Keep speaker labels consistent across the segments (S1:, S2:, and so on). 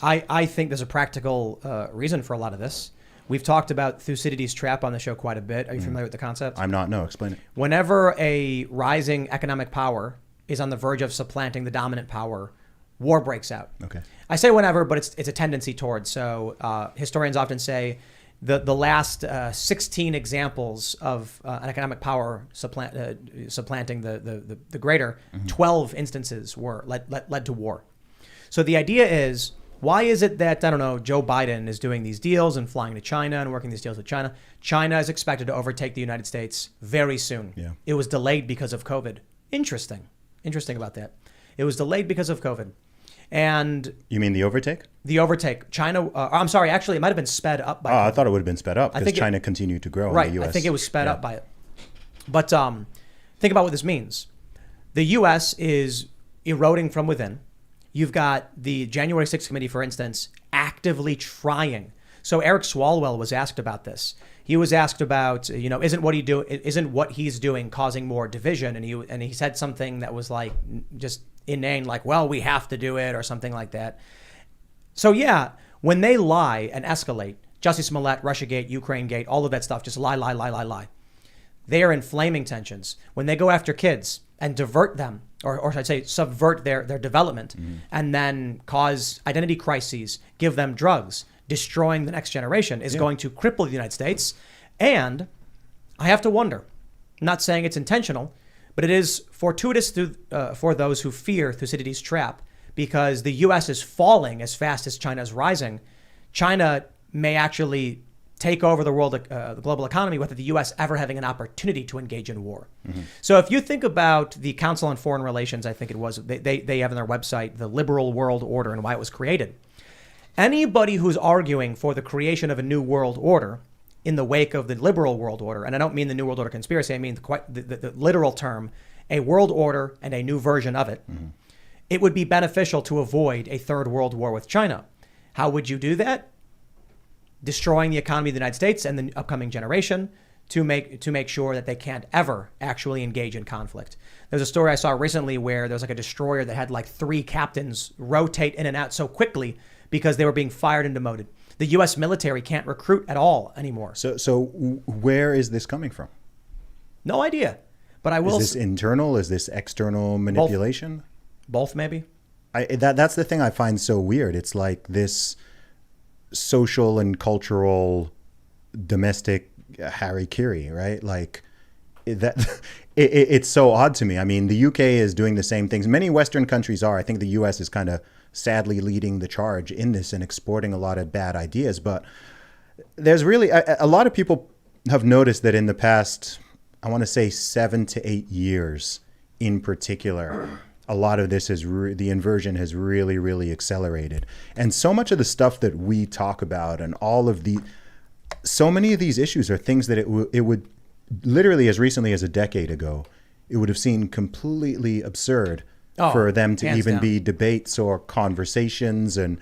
S1: I think there's a practical reason for a lot of this. We've talked about Thucydides' trap on the show quite a bit. Are you familiar with the concept?
S2: I'm not. No, explain it.
S1: Whenever a rising economic power is on the verge of supplanting the dominant power, war breaks out.
S2: Okay.
S1: I say whenever, but it's a tendency towards. So historians often say the last 16 examples of an economic power supplanting the greater, 12 instances were led to war. So the idea is, why is it that, I don't know, Joe Biden is doing these deals and flying to China and working these deals with China? China is expected to overtake the United States very soon.
S2: Yeah.
S1: It was delayed because of COVID. Interesting about that. It was delayed because of COVID. And
S2: you mean the overtake?
S1: The overtake. China, I'm sorry, actually, it might have been sped up by COVID.
S2: I thought it would have been sped up because China continued to grow
S1: right,
S2: in the U.S.
S1: I think it was sped up by it. But think about what this means. The U.S. is eroding from within. You've got the January 6th committee, for instance, actively trying. So Eric Swalwell was asked about this. He was asked about, isn't what he's doing causing more division? And he said something that was like just inane, like, well, we have to do it or something like that. So yeah, when they lie and escalate, Jussie Smollett, Russiagate, Ukrainegate, all of that stuff, just lie. They are inflaming tensions. When they go after kids and divert them, or should I say subvert their development, and then cause identity crises, give them drugs, destroying the next generation is going to cripple the United States. And I have to wonder, I'm not saying it's intentional, but it is fortuitous for those who fear Thucydides' trap, because the U.S. is falling as fast as China is rising. China may actually take over the global economy without the U.S. ever having an opportunity to engage in war. So if you think about the Council on Foreign Relations, I think it was, they have on their website the liberal world order and why it was created. Anybody who's arguing for the creation of a new world order in the wake of the liberal world order, and I don't mean the New World Order conspiracy, I mean the literal term, a world order and a new version of it, it would be beneficial to avoid a third world war with China. How would you do that? Destroying the economy of the United States and the upcoming generation to make sure that they can't ever actually engage in conflict. There's a story I saw recently where there was like a destroyer that had like 3 captains rotate in and out so quickly because they were being fired and demoted. The U.S. military can't recruit at all anymore.
S2: So where is this coming from?
S1: No idea. But I will.
S2: Is this internal? Is this external manipulation?
S1: Both maybe.
S2: That's the thing I find so weird. It's like this social and cultural domestic harikiri, right? Like it's so odd to me. I mean, the UK is doing the same things. Many Western countries are. I think the US is kind of sadly leading the charge in this and exporting a lot of bad ideas. But there's really a lot of people have noticed that in the past, I want to say 7 to 8 years in particular, a lot of this the inversion has really, really accelerated. And so much of the stuff that we talk about and so many of these issues are things that it would literally as recently as a decade ago, it would have seemed completely absurd for them to even be debates or conversations. And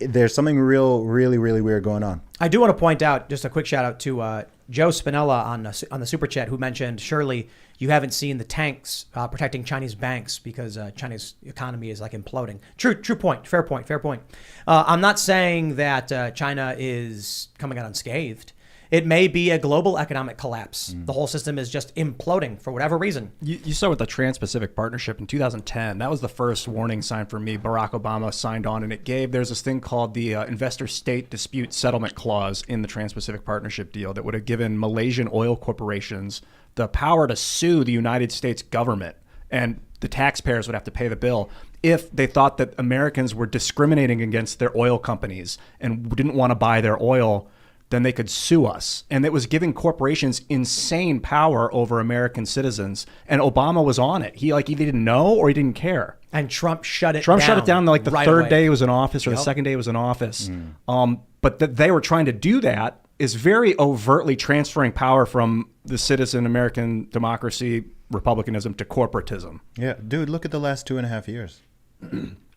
S2: there's something really, really weird going on.
S1: I do want to point out, just a quick shout out to Joe Spinella on the Super Chat, who mentioned, surely you haven't seen the tanks protecting Chinese banks because China's economy is like imploding. True point. Fair point. I'm not saying that China is coming out unscathed. It may be a global economic collapse. The whole system is just imploding for whatever reason.
S3: You saw with the Trans-Pacific Partnership in 2010, that was the first warning sign for me. Barack Obama signed on, and there's this thing called the Investor-State Dispute Settlement Clause in the Trans-Pacific Partnership deal that would have given Malaysian oil corporations the power to sue the United States government, and the taxpayers would have to pay the bill if they thought that Americans were discriminating against their oil companies and didn't want to buy their oil. Then they could sue us. And it was giving corporations insane power over American citizens. And Obama was on it. He either didn't know or he didn't care.
S1: And Trump shut it down.
S3: Trump shut it down like the
S1: right
S3: third
S1: away.
S3: day he was in office or the second day he was in office. But that they were trying to do that is very overtly transferring power from the citizen American democracy, republicanism, to corporatism.
S2: Yeah, dude, look at the last 2.5 years.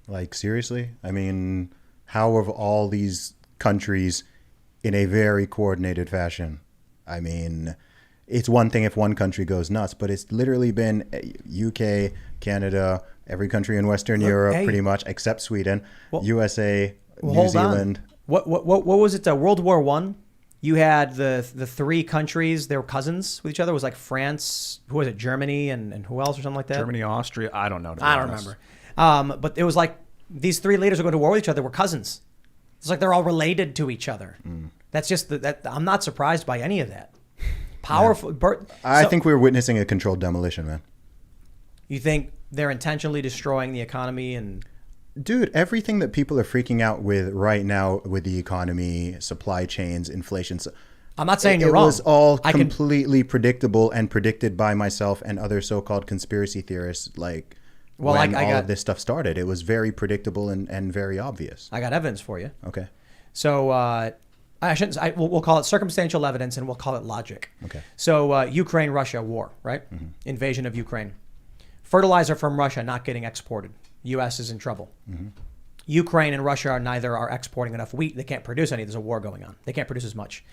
S2: Like, seriously? I mean, how have all these countries in a very coordinated fashion? I mean, it's one thing if one country goes nuts, but it's literally been UK, Canada, every country in Western Europe, pretty much, except Sweden, USA, New Zealand.
S1: What was it? World War One. You had the three countries. They were cousins with each other. It was like France. Who was it? Germany and who else or something like that?
S3: Germany, Austria. I don't know.
S1: I don't remember. But it was like these three leaders who go to war with each other were cousins. It's like they're all related to each other. That's just that. I'm not surprised by any of that. Powerful. Yeah.
S2: I think we were witnessing a controlled demolition, man.
S1: You think they're intentionally destroying the economy and?
S2: Dude, everything that people are freaking out with right now with the economy, supply chains, inflation.
S1: I'm not saying you're wrong.
S2: It was all completely predictable and predicted by myself and other so-called conspiracy theorists. Like when all of this stuff started, it was very predictable and very obvious.
S1: I got evidence for you.
S2: Okay.
S1: So we'll call it circumstantial evidence and we'll call it logic.
S2: Okay.
S1: So Ukraine-Russia war, right? Mm-hmm. Invasion of Ukraine. Fertilizer from Russia not getting exported. U.S. is in trouble. Mm-hmm. Ukraine and Russia are exporting enough wheat. They can't produce any. There's a war going on. They can't produce as much.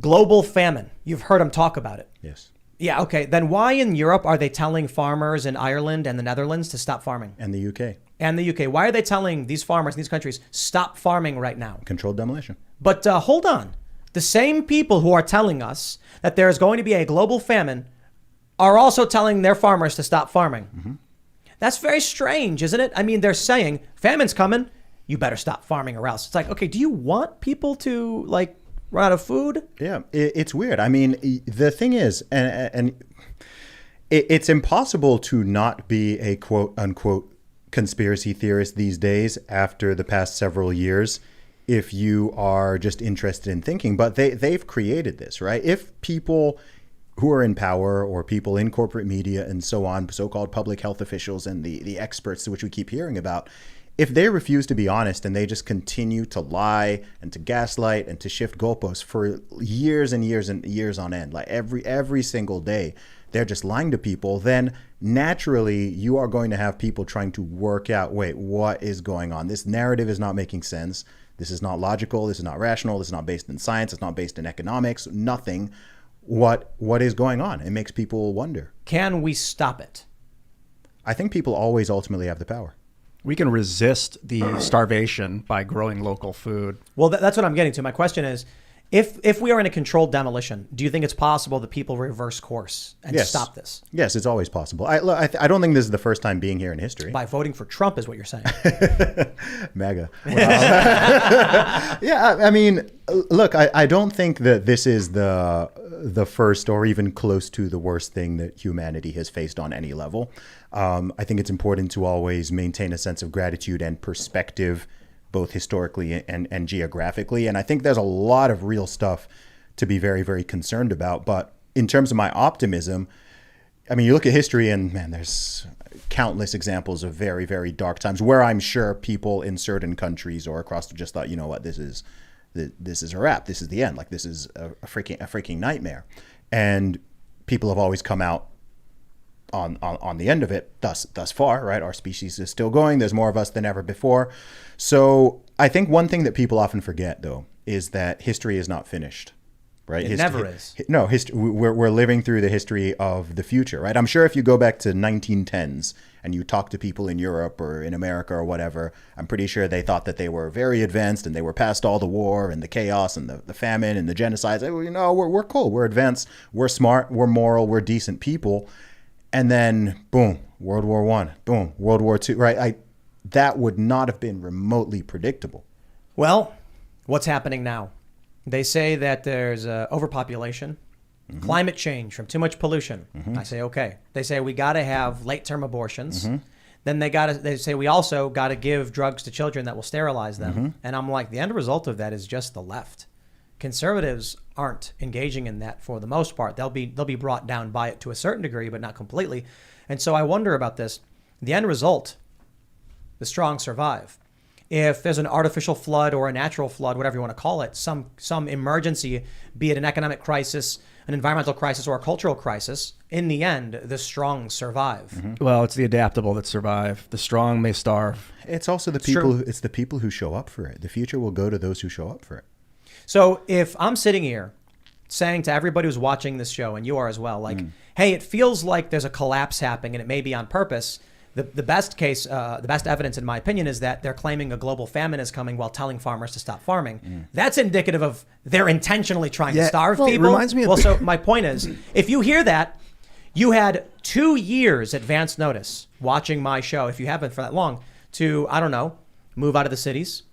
S1: Global famine. You've heard them talk about it.
S2: Yes.
S1: Yeah, okay. Then why in Europe are they telling farmers in Ireland and the Netherlands to stop farming?
S2: And the UK.
S1: And the UK. Why are they telling these farmers in these countries, stop farming right now?
S2: Controlled demolition.
S1: But hold on. The same people who are telling us that there is going to be a global famine are also telling their farmers to stop farming. Mm-hmm. That's very strange, isn't it? I mean, they're saying, famine's coming, you better stop farming or else. It's like, okay, do you want people to, like, run out of food?
S2: Yeah, it's weird. I mean, the thing is, and it's impossible to not be a quote-unquote conspiracy theorist these days after the past several years if you are just interested in thinking. But they've created this, right? If people who are in power or people in corporate media and so on, so-called public health officials and the experts to which we keep hearing about, if they refuse to be honest and they just continue to lie and to gaslight and to shift goalposts for years and years and years on end, like every single day, they're just lying to people, then naturally you are going to have people trying to work out, wait, what is going on? This narrative is not making sense. This is not logical. This is not rational. This is not based in science. It's not based in economics. Nothing. What is going on? It makes people wonder.
S1: Can we stop it?
S2: I think people always ultimately have the power.
S3: We can resist the starvation by growing local food.
S1: Well, that's what I'm getting to. My question is, if we are in a controlled demolition, do you think it's possible that people reverse course and stop this?
S2: Yes, it's always possible. I don't think this is the first time being here in history.
S1: By voting for Trump is what you're saying.
S2: MAGA. Yeah, I mean, look, I don't think that this is the first or even close to the worst thing that humanity has faced on any level. I think it's important to always maintain a sense of gratitude and perspective, both historically and geographically. And I think there's a lot of real stuff to be very, very concerned about. But in terms of my optimism, I mean, you look at history and, man, there's countless examples of very, very dark times where I'm sure people in certain countries or across just thought, you know what, this is a wrap. This is the end. Like, this is a freaking nightmare. And people have always come out on the end of it thus far, right? Our species is still going. There's more of us than ever before. So I think one thing that people often forget, though, is that history is not finished, right?
S1: It never is.
S2: No, we're living through the history of the future, right? I'm sure if you go back to 1910s and you talk to people in Europe or in America or whatever, I'm pretty sure they thought that they were very advanced and they were past all the war and the chaos and the famine and the genocides. You know, we're cool. We're advanced. We're smart. We're moral. We're decent people. And then, boom, World War I, boom, World War II, right? That would not have been remotely predictable.
S1: Well, what's happening now? They say that there's overpopulation, climate change from too much pollution. I say, okay. They say we got to have late-term abortions. Then they say we also got to give drugs to children that will sterilize them. And I'm like, the end result of that is just the left. Conservatives aren't engaging in that for the most part. They'll be brought down by it to a certain degree, but not completely. And so I wonder about this. The end result, the strong survive. If there's an artificial flood or a natural flood, whatever you want to call it, some emergency, be it an economic crisis, an environmental crisis, or a cultural crisis, in the end, the strong survive.
S3: Well, it's the adaptable that survive. The strong may starve.
S2: It's also the people. It's the people who show up for it. The future will go to those who show up for it.
S1: So if I'm sitting here saying to everybody who's watching this show, and you are as well, like, hey, it feels like there's a collapse happening and it may be on purpose. The best case, the best evidence, in my opinion, is that they're claiming a global famine is coming while telling farmers to stop farming. That's indicative of they're intentionally trying to starve people.
S3: It reminds me of
S1: so my point is, if you hear that, you had 2 years advance notice watching my show, if you haven't for that long, to, I don't know, move out of the cities,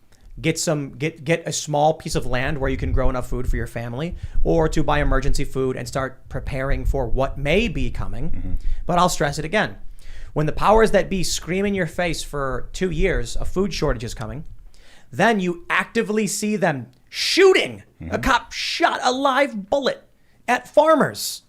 S1: get a small piece of land where you can grow enough food for your family, or to buy emergency food and start preparing for what may be coming. But I'll stress it again. When the powers that be scream in your face for 2 years a food shortage is coming, then you actively see them shooting. A cop shot a live bullet at farmers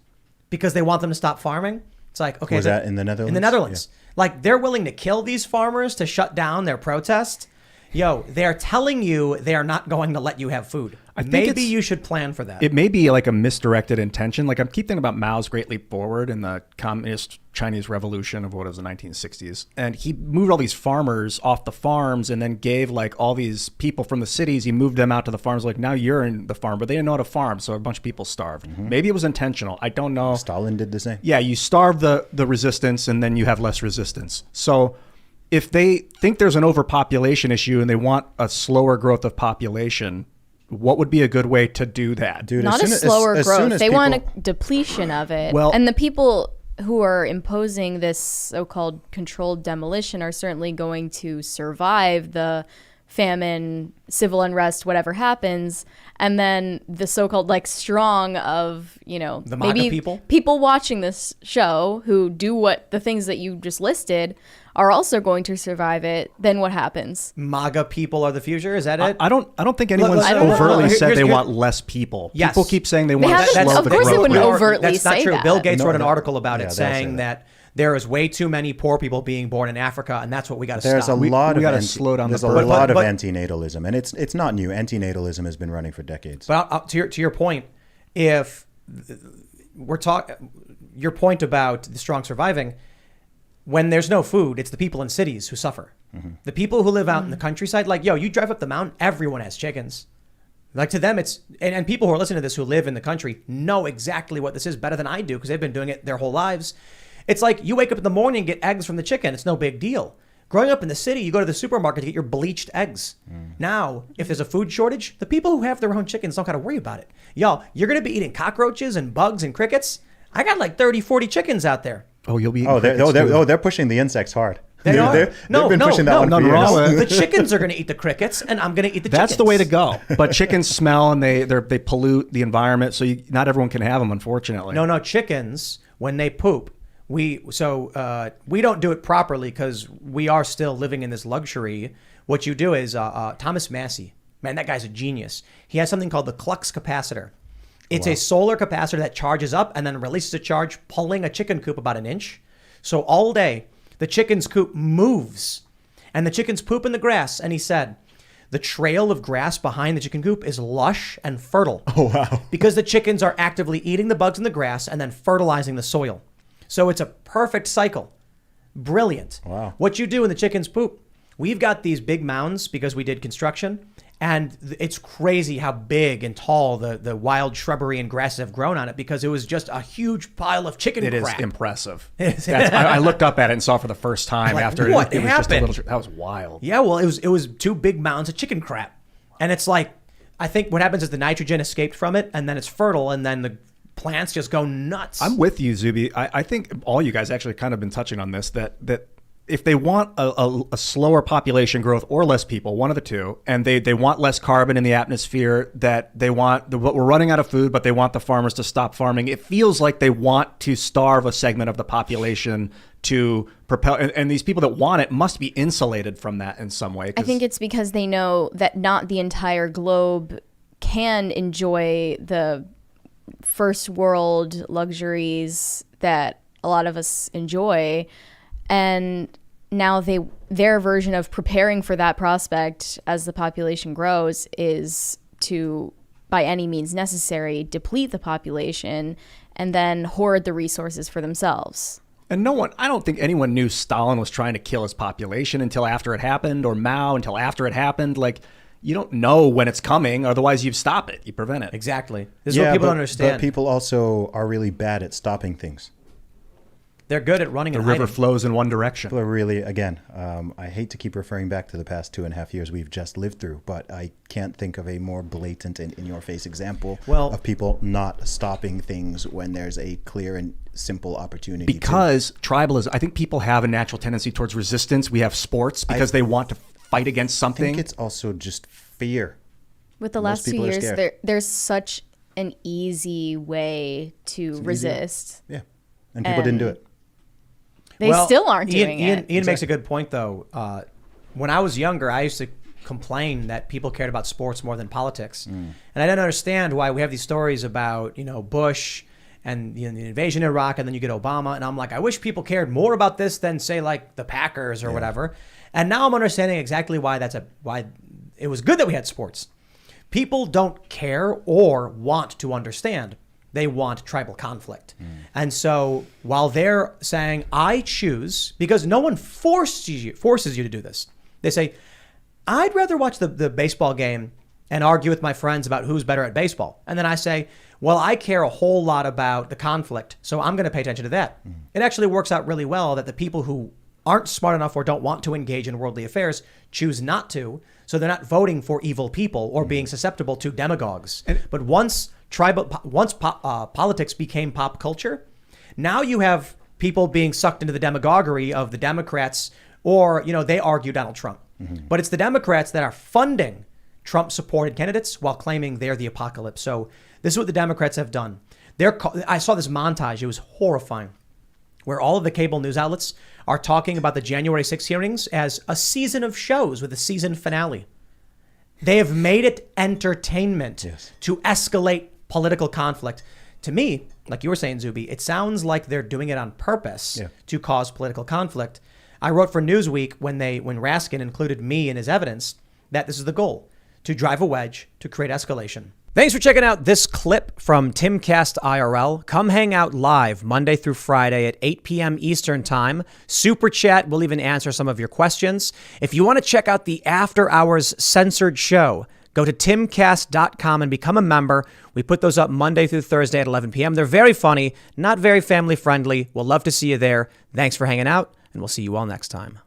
S1: because they want them to stop farming. It's like, okay.
S2: Was that in the Netherlands?
S1: In the Netherlands. Yeah. Like, they're willing to kill these farmers to shut down their protest. Yo, they're telling you they are not going to let you have food. Maybe you should plan for that.
S3: It may be like a misdirected intention. Like, I'm keep thinking about Mao's Great Leap Forward in the communist Chinese revolution of what was the 1960s. And he moved all these farmers off the farms and then gave like all these people from the cities, he moved them out to the farms. Like, now you're in the farm, but they didn't know how to farm. So a bunch of people starved. Maybe it was intentional. I don't know.
S2: Stalin did the same.
S3: Yeah, you starve the resistance and then you have less resistance. So if they think there's an overpopulation issue and they want a slower growth of population, what would be a good way to do that?
S2: Dude,
S4: not a slower growth. They want a depletion of it.
S3: Well,
S4: and the people who are imposing this so-called controlled demolition are certainly going to survive the famine, civil unrest, whatever happens. And then the so-called like strong of, you know,
S1: the MAGA
S4: people watching this show who do what the things that you just listed are also going to survive it. Then what happens?
S1: MAGA people are the future. Is that it?
S3: I don't think anyone's overtly said they want less people.
S1: Yes.
S3: People keep saying they want to slow the growth.
S4: Of course they wouldn't
S3: rate.
S4: overtly
S1: That's not
S4: say
S1: true.
S4: that.
S1: Bill Gates wrote an article about it saying
S2: say
S1: that there is way too many poor people being born in Africa, and that's what we got to stop.
S2: There's a lot
S3: we
S2: of
S3: gotta slow down
S2: there's
S3: the
S2: a
S3: birth.
S2: lot of
S1: But-
S2: antinatalism, and it's not new. Antinatalism has been running for decades.
S1: But to your point, if we're talking, your point about the strong surviving, when there's no food, it's the people in cities who suffer. The people who live out in the countryside, like, yo, you drive up the mountain, everyone has chickens. Like, to them, it's, and people who are listening to this who live in the country know exactly what this is better than I do because they've been doing it their whole lives. It's like you wake up in the morning and get eggs from the chicken. It's no big deal. Growing up in the city, you go to the supermarket to get your bleached eggs. Now, if there's a food shortage, the people who have their own chickens don't got to worry about it. Y'all, you're going to be eating cockroaches and bugs and crickets. I got like 30, 40 chickens out there.
S3: Oh, you'll be eating
S2: Oh,
S3: crickets too.
S2: they're pushing the insects hard.
S1: They are.
S2: They've been pushing that one for
S3: nothing wrong
S2: years.
S3: with it.
S1: The chickens are going to eat the crickets, and I'm going to eat the chickens.
S3: That's the way to go. But chickens smell and they pollute the environment, so not everyone can have them, unfortunately.
S1: No, chickens, when they poop, we don't do it properly because we are still living in this luxury. What you do is, Thomas Massey, man, that guy's a genius. He has something called the Klux capacitor. It's a solar capacitor that charges up and then releases a charge, pulling a chicken coop about an inch. So all day, the chicken's coop moves and the chickens poop in the grass. And he said, the trail of grass behind the chicken coop is lush and fertile.
S2: Oh, wow.
S1: Because the chickens are actively eating the bugs in the grass and then fertilizing the soil. So it's a perfect cycle. Brilliant.
S2: Wow.
S1: What you do in the chickens poop, we've got these big mounds because we did construction. And it's crazy how big and tall the wild shrubbery and grasses have grown on it because it was just a huge pile of chicken crap.
S3: It is impressive. I looked up at it and saw it for the first time
S1: Like,
S3: after
S1: what
S3: it was just a
S1: happened?
S3: little. That was wild.
S1: Yeah, well, it was two big mounds of chicken crap. And it's like, I think what happens is the nitrogen escaped from it and then it's fertile and then the plants just go nuts.
S3: I'm with you, Zuby. I think all you guys actually kind of been touching on this, that if they want a slower population growth or less people, one of the two, and they want less carbon in the atmosphere, that they want, we're running out of food, but they want the farmers to stop farming. It feels like they want to starve a segment of the population to propel, and these people that want it must be insulated from that in some way.
S4: I think it's because they know that not the entire globe can enjoy the first world luxuries that a lot of us enjoy. And now their version of preparing for that prospect as the population grows is to, by any means necessary, deplete the population and then hoard the resources for themselves.
S3: And I don't think anyone knew Stalin was trying to kill his population until after it happened, or Mao until after it happened. Like, you don't know when it's coming. Otherwise, you stop it. You prevent it.
S1: Exactly. This is what people don't understand.
S2: But people also are really bad at stopping things.
S1: They're good at running
S3: The
S1: and
S3: river
S1: hiding.
S3: flows in one direction.
S2: People are really, again, I hate to keep referring back to the past 2.5 years we've just lived through, but I can't think of a more blatant and in-your-face example of people not stopping things when there's a clear and simple opportunity.
S3: Because tribalism, I think people have a natural tendency towards resistance. We have sports because they want to fight against something.
S2: I think it's also just fear.
S4: With the
S2: Most
S4: last 2
S2: people are
S4: years,
S2: scared.
S4: there's such an easy way to resist.
S2: Yeah. And people didn't do it.
S4: They still aren't doing it.
S1: Ian makes a good point, though. When I was younger, I used to complain that people cared about sports more than politics. And I didn't understand why we have these stories about, Bush and the invasion of Iraq, and then you get Obama. And I'm like, I wish people cared more about this than, say, like the Packers or whatever. And now I'm understanding exactly why why it was good that we had sports. People don't care or want to understand. They want tribal conflict. And so while they're saying, I choose, because no one forces you to do this. They say, I'd rather watch the baseball game and argue with my friends about who's better at baseball. And then I say, well, I care a whole lot about the conflict, so I'm going to pay attention to that. It actually works out really well that the people who aren't smart enough or don't want to engage in worldly affairs choose not to. So they're not voting for evil people or being susceptible to demagogues. But once politics became pop culture, now you have people being sucked into the demagoguery of the Democrats, or they argue Donald Trump. But it's the Democrats that are funding Trump-supported candidates while claiming they're the apocalypse. So this is what the Democrats have done. I saw this montage. It was horrifying, where all of the cable news outlets are talking about the January 6th hearings as a season of shows with a season finale. They have made it entertainment to escalate political conflict. To me, like you were saying, Zuby, it sounds like they're doing it on purpose to cause political conflict. I wrote for Newsweek when Raskin included me in his evidence that this is the goal, to drive a wedge, to create escalation. Thanks for checking out this clip from TimcastIRL. Come hang out live Monday through Friday at 8 p.m. Eastern Time. Super Chat will even answer some of your questions. If you want to check out the After Hours Censored Show, go to timcast.com and become a member. We put those up Monday through Thursday at 11 p.m. They're very funny, not very family friendly. We'll love to see you there. Thanks for hanging out, and we'll see you all next time.